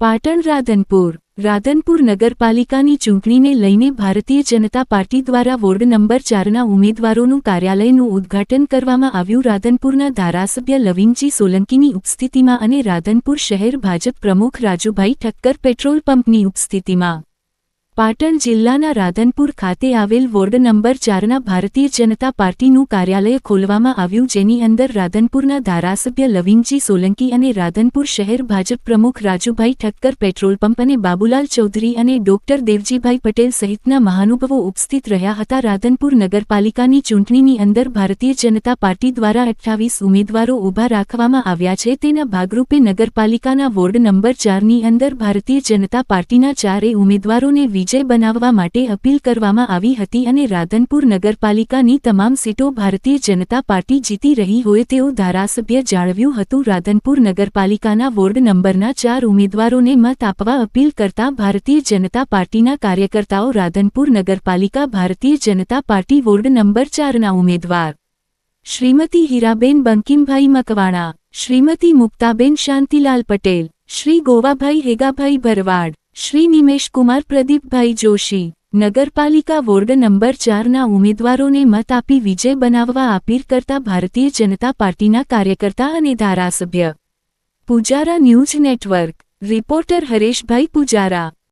પાટણ રાધનપુર નગરપાલિકાની ચૂંટણીને લઈને ભારતીય જનતા પાર્ટી દ્વારા વોર્ડ નંબર 4ના ઉમેદવારોનું કાર્યાલયનું ઉદ્ઘાટન કરવામાં આવ્યું. રાધનપુરના ધારાસભ્ય લવિંગજી સોલંકીની ઉપસ્થિતિમાં અને રાધનપુર શહેર ભાજપ પ્રમુખ રાજુભાઈ ઠક્કર પેટ્રોલ પંપની ઉપસ્થિતિમાં પાટણ જિલ્લાના રાધનપુર ખાતે આવેલ વોર્ડ નંબર 4ના ભારતીય જનતા પાર્ટીનું કાર્યાલય ખોલવામાં આવ્યું, જેની અંદર રાધનપુરના ધારાસભ્ય લવિંગજી સોલંકી અને રાધનપુર શહેર ભાજપ પ્રમુખ રાજુભાઈ ઠક્કર પેટ્રોલ પંપ અને બાબુલાલ ચૌધરી અને ડોક્ટર દેવજીભાઈ પટેલ સહિતના મહાનુભાવો ઉપસ્થિત રહ્યા હતા. રાધનપુર નગરપાલિકાની ચૂંટણીની અંદર ભારતીય જનતા પાર્ટી દ્વારા 28 ઉમેદવારો ઊભા રાખવામાં આવ્યા છે. તેના ભાગરૂપે નગરપાલિકાના વોર્ડ નંબર 4ની અંદર ભારતીય જનતા પાર્ટીના 4 ઉમેદવારોને વિજય બનાવવા માટે અપીલ કરવામાં આવી હતી અને રાધનપુર નગરપાલિકાની તમામ સીટો ભારતીય જનતા પાર્ટી જીતી રહી હોય તેવું ધારાસભ્ય જણાવ્યું હતું. રાધનપુર નગરપાલિકાના વોર્ડ નંબરના 4 ઉમેદવારોને મત આપવા અપીલ કરતા ભારતીય જનતા પાર્ટીના કાર્યકર્તાઓ રાધનપુર નગરપાલિકા Bharatiya Janata party ward number 4ના ઉમેદવાર શ્રીમતી હીરાબેન બંકિમભાઈ મકવાણા, શ્રીમતી મુક્તાબેન શાંતિલાલ પટેલ, શ્રી ગોવાભાઈ હેગાભાઈ ભરવાડ, શ્રી નિમેશકુમાર પ્રદીપભાઈ જોશી નગરપાલિકા વોર્ડ નંબર 4ના ઉમેદવારોને મત આપી વિજય બનાવવા અપીલ કરતા ભારતીય જનતા પાર્ટીના કાર્યકર્તા અને ધારાસભ્ય. Pujara news network reporter Hareshbhai Pujara.